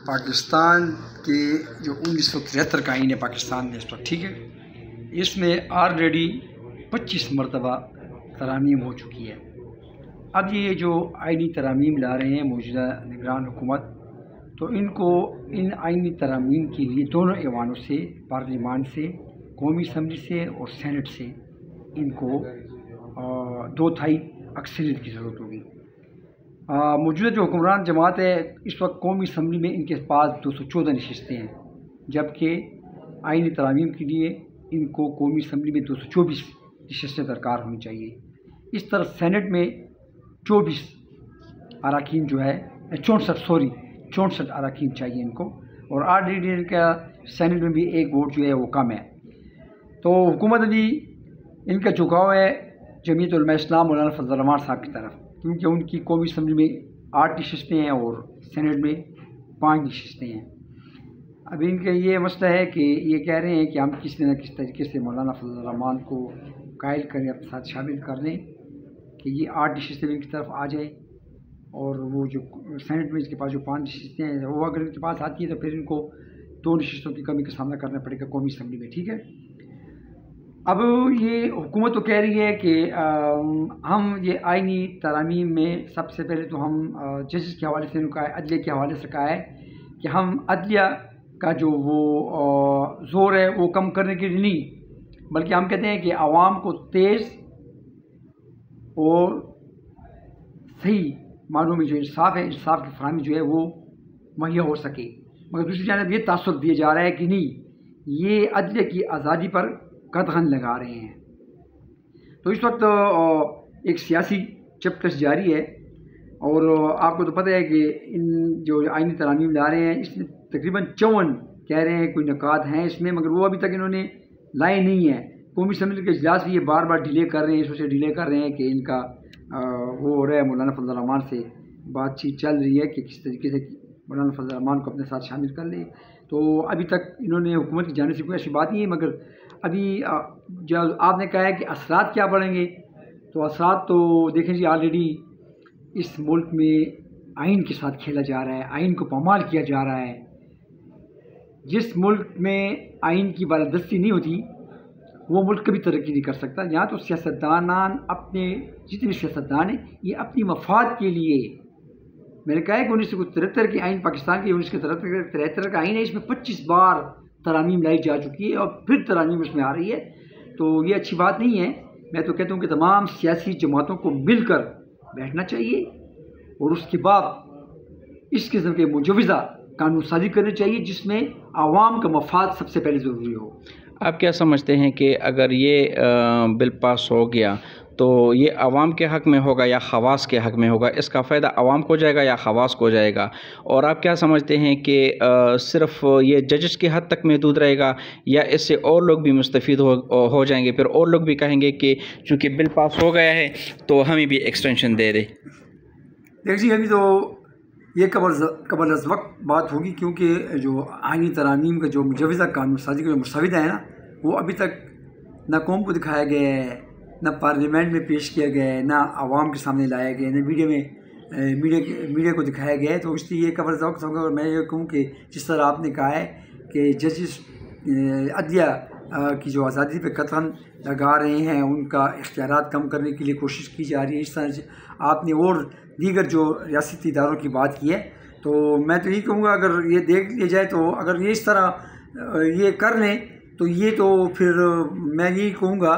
پاکستان کے جو 1973 کا آئین ہے پاکستان میں اس وقت، ٹھیک ہے، اس میں آلریڈی 25 مرتبہ ترامیم ہو چکی ہے۔ اب یہ جو آئینی ترامیم لا رہے ہیں موجودہ نگران حکومت، تو ان کو ان آئینی ترامیم کے لیے دونوں ایوانوں سے، پارلیمان سے، قومی اسمبلی سے اور سینٹ سے ان کو 2/3 اکثریت کی ضرورت ہوگی۔ موجودہ جو حکمران جماعت ہے اس وقت قومی اسمبلی میں ان کے پاس 214 نشستیں ہیں، جبکہ آئینی ترامیم کے لیے ان کو قومی اسمبلی میں 224 نشستیں درکار ہونی چاہیے۔ اس طرح سینٹ میں 24 اراکین جو ہے 64 اراکین چاہیے ان کو، اور آلریڈی کا سینٹ میں بھی ایک ووٹ جو ہے وہ کم ہے۔ تو حکومت ابھی ان کا جھکاؤ ہے جمعیت علماء اسلام مولانا فضل الرحمان صاحب کی طرف، کیونکہ ان کی قومی اسمبلی میں 8 نشستیں ہیں اور سینٹ میں 5 نشستیں ہیں۔ اب ان کا یہ مسئلہ ہے کہ یہ کہہ رہے ہیں کہ ہم کسی نہ کسی طریقے سے مولانا فضل الرحمان کو قائل کریں، اپنے ساتھ شامل کر لیں کہ یہ 8 نشستیں ان کی طرف آ جائیں، اور وہ جو سینٹ میں اس کے پاس جو 5 نشستیں ہیں وہ اگر ان کے پاس آتی ہے تو پھر ان کو 2 نشستوں کی کمی کا سامنا کرنا پڑے گا قومی اسمبلی میں، ٹھیک ہے۔ اب یہ حکومت تو کہہ رہی ہے کہ ہم یہ آئینی ترامیم میں سب سے پہلے تو ہم ججز کے حوالے سے ان کا عدلیہ کے حوالے سے کہا ہے کہ ہم عدلیہ کا جو وہ زور ہے وہ کم کرنے کے لیے نہیں، بلکہ ہم کہتے ہیں کہ عوام کو تیز اور صحیح معنوں میں جو انصاف ہے، انصاف کی فراہمی جو ہے وہ مہیا ہو سکے۔ مگر دوسری جانب یہ تاثر دیا جا رہا ہے کہ نہیں، یہ عدلیہ کی آزادی پر قدغن لگا رہے ہیں۔ تو اس وقت ایک سیاسی چپکش جاری ہے، اور آپ کو تو پتہ ہے کہ ان جو آئینی ترامیم لا رہے ہیں اس میں تقریباً 54 کہہ رہے ہیں کوئی نکات ہیں اس میں، مگر وہ ابھی تک انہوں نے لائے نہیں ہیں۔ قومی اسمبلی کے اجلاس بھی یہ بار بار ڈیلے کر رہے ہیں، اس وجہ سے ڈیلے کر رہے ہیں کہ ان کا وہ ہو رہا ہے، مولانا فضل الرحمان سے بات چیت چل رہی ہے کہ کس طریقے سے مولانا فضل الرحمان کو اپنے ساتھ شامل کر لیں۔ تو ابھی تک انہوں نے حکومت کی جانب سے کوئی ایسی بات نہیں ہے، مگر ابھی جب آپ نے کہا ہے کہ اثرات کیا پڑیں گے، تو اثرات تو دیکھیں جی، آلریڈی اس ملک میں آئین کے ساتھ کھیلا جا رہا ہے، آئین کو پامال کیا جا رہا ہے۔ جس ملک میں آئین کی بالادستی نہیں ہوتی وہ ملک کبھی ترقی نہیں کر سکتا۔ یہاں تو سیاستدانان اپنے جتنے سیاستدان ہیں یہ اپنی مفاد کے لیے، میں نے کہا ہے کہ 1973 کے آئین پاکستان کے 1973 کا آئین ہے، اس میں 25 بار ترامیم لائی جا چکی ہے اور پھر ترامیم اس میں آ رہی ہے، تو یہ اچھی بات نہیں ہے۔ میں تو کہتا ہوں کہ تمام سیاسی جماعتوں کو مل کر بیٹھنا چاہیے اور اس کے بعد اس قسم کے مجوزہ قانون سازی کرنی چاہیے جس میں عوام کا مفاد سب سے پہلے ضروری ہو۔ آپ کیا سمجھتے ہیں کہ اگر یہ بل پاس ہو گیا تو یہ عوام کے حق میں ہوگا یا خواص کے حق میں ہوگا؟ اس کا فائدہ عوام کو جائے گا یا خواص کو جائے گا؟ اور آپ کیا سمجھتے ہیں کہ صرف یہ ججز کے حد تک محدود رہے گا یا اس سے اور لوگ بھی مستفید ہو جائیں گے، پھر اور لوگ بھی کہیں گے کہ چونکہ بل پاس ہو گیا ہے تو ہمیں بھی ایکسٹینشن دے دے؟ دیکھیے، ابھی تو یہ قبل از وقت بات ہوگی، کیونکہ جو آئینی ترامیم کا جو مجوزہ قانون سازی کا جو مسودہ ہے نا، وہ ابھی تک نہ قوم کو دکھایا گیا ہے، نہ پارلیمنٹ میں پیش کیا گیا ہے، نہ عوام کے سامنے لایا گیا ہے، نہ میڈیا کو دکھایا گیا ہے۔ تو اس لیے یہ قبل از وقت ہوگا، اور میں یہ کہوں کہ جس طرح آپ نے کہا ہے کہ ججز عدلیہ کی جو آزادی پہ قدغن لگا رہے ہیں، ان کا اختیارات کم کرنے کے لیے کوشش کی جا رہی ہے، اس طرح سے آپ نے اور دیگر جو ریاستی اداروں کی بات کی ہے، تو میں تو یہی کہوں گا اگر یہ دیکھ لیا جائے تو اگر یہ اس طرح یہ کر لیں تو یہ تو پھر میں یہی کہوں گا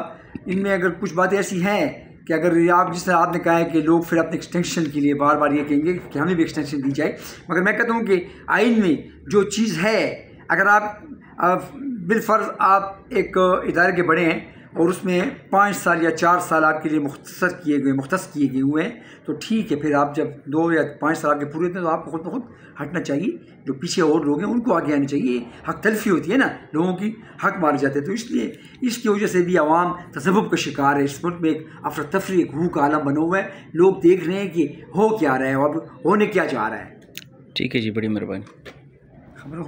ان میں اگر کچھ باتیں ایسی ہیں کہ اگر آپ جس طرح آپ نے کہا ہے کہ لوگ پھر اپنے ایکسٹینشن کے لیے بار بار یہ کہیں گے کہ ہمیں بھی ایکسٹینشن دی جائے، مگر میں کہتا ہوں کہ آئین میں جو چیز ہے، اگر آپ بالفرض آپ ایک ادارے کے بڑے ہیں اور اس میں 5 سال یا 4 سال آپ کے لیے مختص کیے گئے ہوئے ہیں، تو ٹھیک ہے، پھر آپ جب 2 یا 5 سال آپ کے پورے ہوتے ہیں تو آپ کو خود بخود ہٹنا چاہیے، جو پیچھے اور لوگ ہیں ان کو آگے آنا چاہیے۔ حق تلفی ہوتی ہے نا، لوگوں کی حق مارے جاتے ہیں، تو اس لیے اس کی وجہ سے بھی عوام تذبذب کا شکار ہے۔ اس ملک میں ایک افراتفری، ایک ہوع کا عالم بنا ہوا ہے، لوگ دیکھ رہے ہیں کہ ہو کیا رہا ہے، اب ہونے کیا جا رہا ہے۔ ٹھیک ہے جی، بڑی مہربانی۔